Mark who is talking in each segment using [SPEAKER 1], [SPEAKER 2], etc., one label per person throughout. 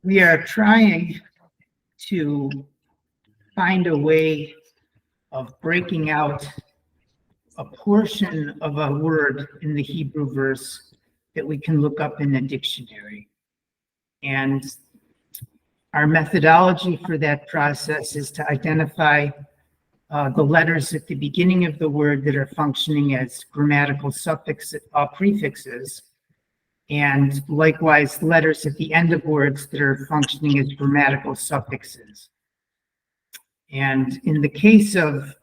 [SPEAKER 1] We are trying to find a way of breaking out a portion of a word in the Hebrew verse that we can look up in the dictionary. And our methodology for that process is to identify the letters at the beginning of the word that are functioning as grammatical prefixes, and likewise letters at the end of words that are functioning as grammatical suffixes. And in the case of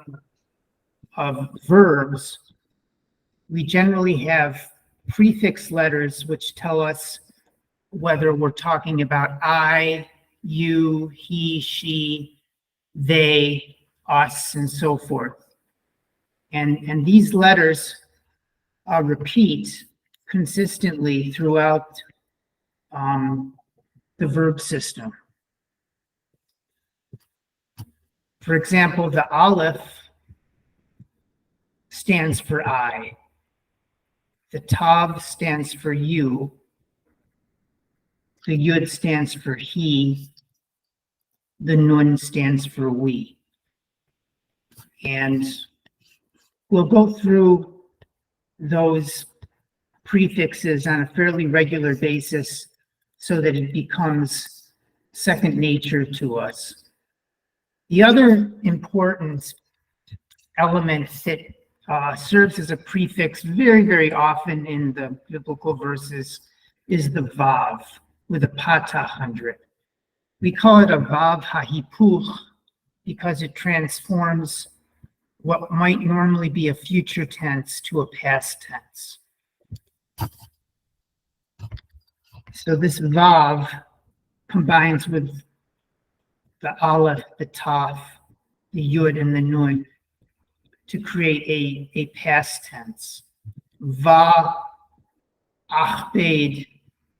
[SPEAKER 1] verbs, we generally have prefix letters which tell us whether we're talking about I, you, he, she, they, us, and so forth. And these letters repeat consistently throughout the verb system. For example, the aleph stands for I. The tav stands for you. The yud stands for he. The nun stands for we. And we'll go through those prefixes on a fairly regular basis so that it becomes second nature to us. The other important element that serves as a prefix very, very often in the biblical verses is the vav with a patah under it. We call it a vav hahipuch because it transforms what might normally be a future tense to a past tense. So this vav combines with the aleph, the taf, the yud, and the nun to create a past tense. Va achbed,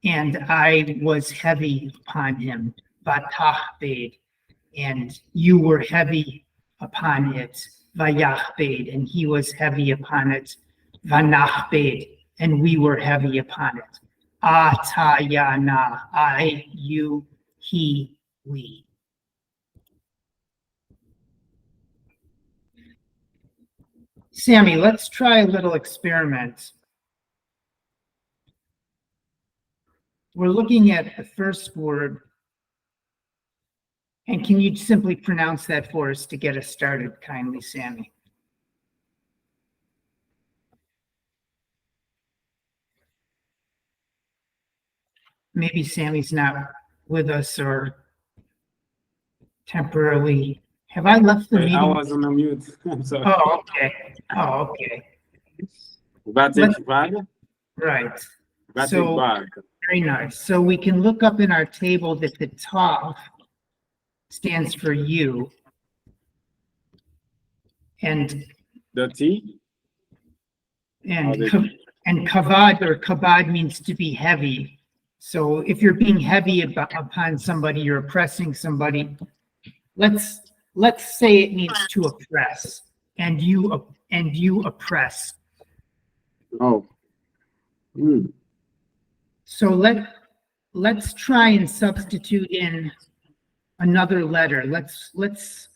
[SPEAKER 1] and I was heavy upon him. Vatachbed, and you were heavy upon it. Vayachbed, and he was heavy upon it. Vanachbed, and we were heavy upon it. Atayana, I, you, he, we. Sammy, let's try a little experiment. We're looking at the first word. And can you simply pronounce that for us to get us started, kindly, Sammy? Maybe Sammy's not with us or temporarily. Have I left the meeting?
[SPEAKER 2] I was on the mute. I'm sorry.
[SPEAKER 1] Oh, okay. Oh, okay. Right. So, very nice. So we can look up in our table that the tav stands for you. And
[SPEAKER 2] the T?
[SPEAKER 1] And kavod or kabad means to be heavy. So if you're being heavy upon somebody, you're oppressing somebody. Let's say it means to oppress, and you oppress.
[SPEAKER 2] Oh. Mm.
[SPEAKER 1] So let's try and substitute in another letter. Let's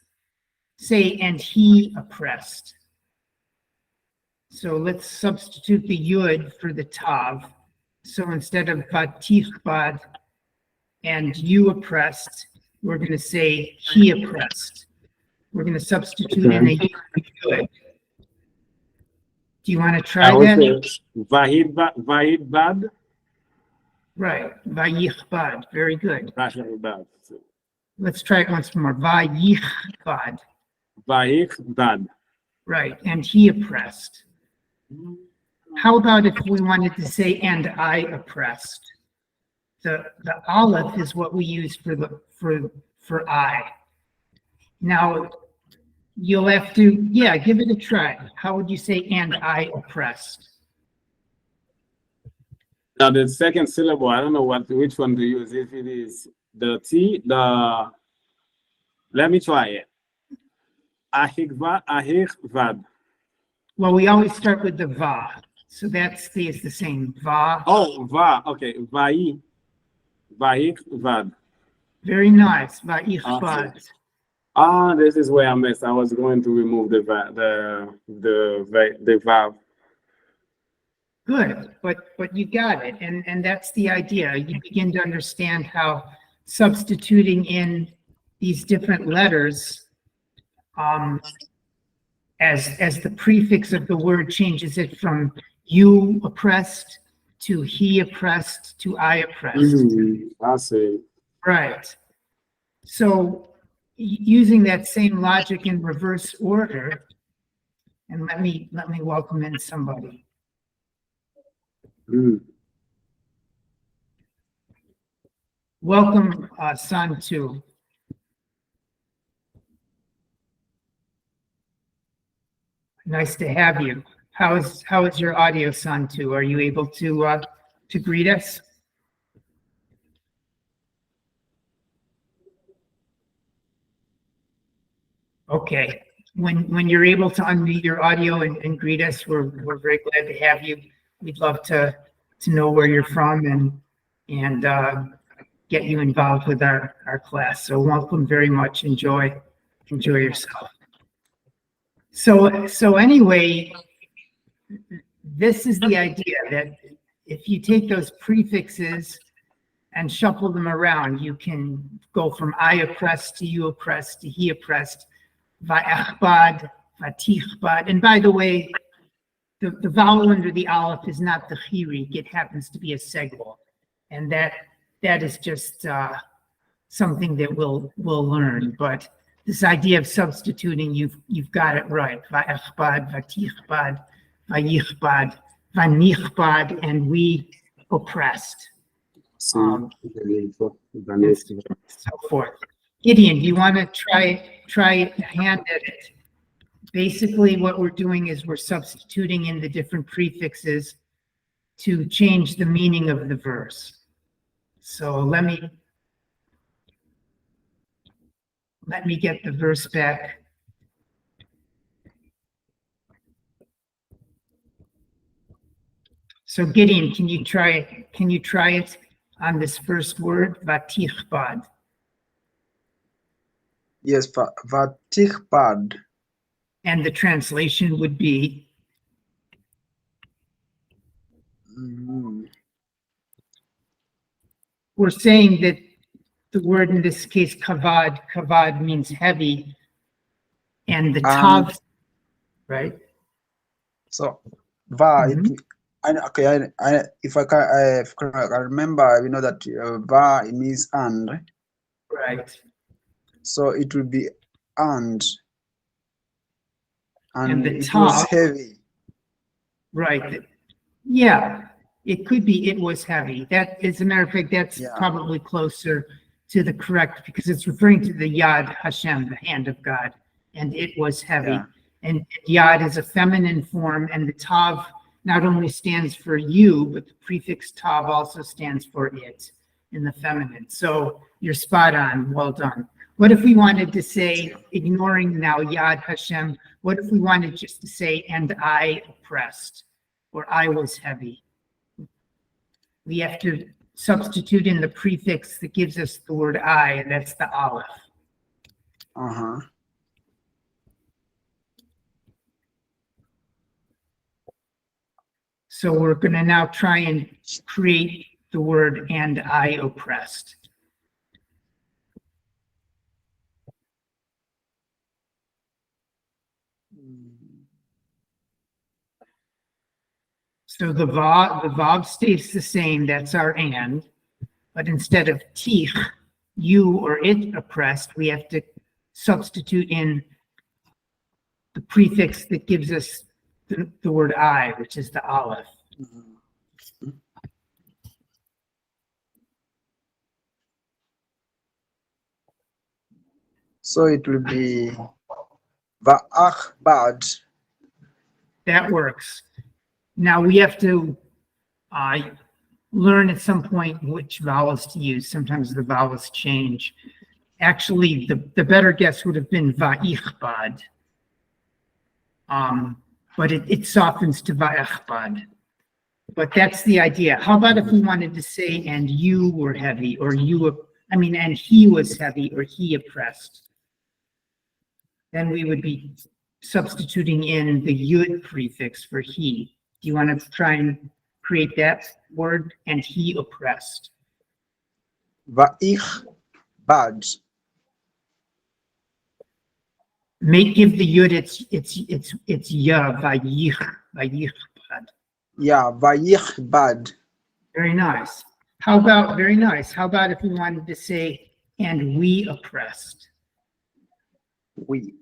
[SPEAKER 1] say and he oppressed. So let's substitute the yud for the tav. So instead of vatichbad and you oppressed, we're going to say he oppressed. We're going to substitute in a yud. Do you want to try that?
[SPEAKER 2] Vahidbad.
[SPEAKER 1] Right. Vayichbad. Very good.
[SPEAKER 2] Vahidbad.
[SPEAKER 1] Let's try it once more. Vayichbad.
[SPEAKER 2] Vayichbad.
[SPEAKER 1] Right. And he oppressed. How about if we wanted to say and I oppressed? The aleph is what we use for I. Now you'll have to give it a try. How would you say and I oppressed?
[SPEAKER 2] Now the second syllable, I don't know which one to use. If it is the T, let me try it. Ahichvad.
[SPEAKER 1] Well, we always start with the va. So that stays the same. Va.
[SPEAKER 2] Oh, va. Okay. Vai. Vai. Vad.
[SPEAKER 1] Very nice. Va'ichbad.
[SPEAKER 2] Okay. Ah, this is where I missed. I was going to remove the valve.
[SPEAKER 1] Good, but you got it, and that's the idea. You begin to understand how substituting in these different letters, as the prefix of the word changes it from you oppressed to he oppressed to I oppressed.
[SPEAKER 2] I see.
[SPEAKER 1] Right. So using that same logic in reverse order, and let me welcome in somebody. Welcome, Santu. Nice to have you. How is your audio, Santu? Are you able to greet us? Okay. When you're able to unmute your audio and greet us, we're very glad to have you. We'd love to know where you're from and get you involved with our class. So welcome very much. Enjoy yourself. So anyway, this is the idea that if you take those prefixes and shuffle them around, you can go from I oppressed to you oppressed to he oppressed, va'echbad, vatichbad. And by the way, the vowel under the aleph is not the chirik, it happens to be a segul. And that is just something that we'll learn. But this idea of substituting, you've got it right. Va'echbad, vatichbad, vayichbad, vanichbad, and we oppressed. And so forth. Gideon, do you want to try hand at it? Basically, what we're doing is we're substituting in the different prefixes to change the meaning of the verse. So let me get the verse back. So Gideon, can you try it on this first word, vatichbad?
[SPEAKER 3] Yes, vatichbad.
[SPEAKER 1] And the translation would be? We're saying that the word in this case, kavad means heavy, and the tav, right?
[SPEAKER 3] So, va, if I can remember, we know that va, it means and.
[SPEAKER 1] Right.
[SPEAKER 3] So it will be and
[SPEAKER 1] the
[SPEAKER 3] it
[SPEAKER 1] tav
[SPEAKER 3] was heavy.
[SPEAKER 1] Right. Yeah. It could be it was heavy. That, as a matter of fact, that's probably closer to the correct, because it's referring to the Yad Hashem, the hand of God, and it was heavy.
[SPEAKER 3] Yeah.
[SPEAKER 1] And Yad is a feminine form, and the Tav not only stands for you, but the prefix Tav also stands for it in the feminine. So you're spot on. Well done. What if we wanted to say, ignoring now Yad Hashem, what if we wanted just to say, and I oppressed, or I was heavy? We have to substitute in the prefix that gives us the word I, and that's the aleph. So we're going to now try and create the word and I oppressed. So the vav stays the same, that's our and, but instead of tich, you or it oppressed, we have to substitute in the prefix that gives us the word I, which is the aleph.
[SPEAKER 3] So it will be va'achbad.
[SPEAKER 1] That works. Now we have to learn at some point which vowels to use. Sometimes the vowels change. Actually, the better guess would have been va'ichbad, but it softens to va'echbad. But that's the idea. How about if we wanted to say, and you were heavy, or and he was heavy, or he oppressed? Then we would be substituting in the yud prefix for he. Do you want to try and create that word? And he oppressed.
[SPEAKER 3] Va'ich bad.
[SPEAKER 1] Give the yud it's ya, vayich bad.
[SPEAKER 3] Yeah, va'ich bad.
[SPEAKER 1] Very nice. Very nice. How about if we wanted to say, and we oppressed?
[SPEAKER 3] We.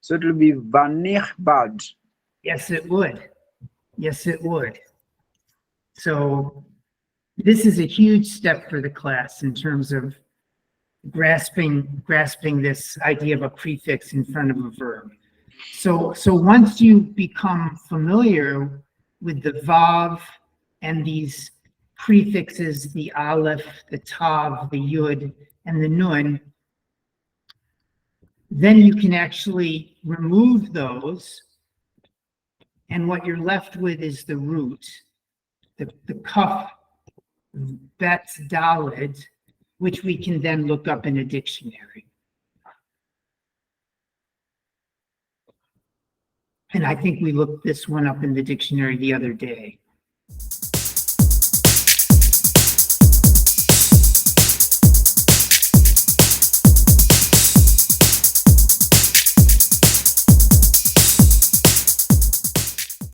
[SPEAKER 3] So it will be vanich bad.
[SPEAKER 1] Yes, it would. Yes, it would. So this is a huge step for the class in terms of grasping this idea of a prefix in front of a verb. So once you become familiar with the vav and these prefixes, the aleph, the tav, the yud, and the nun, then you can actually remove those, and what you're left with is the root, the kaf, bet, daled, which we can then look up in a dictionary. And I think we looked this one up in the dictionary the other day.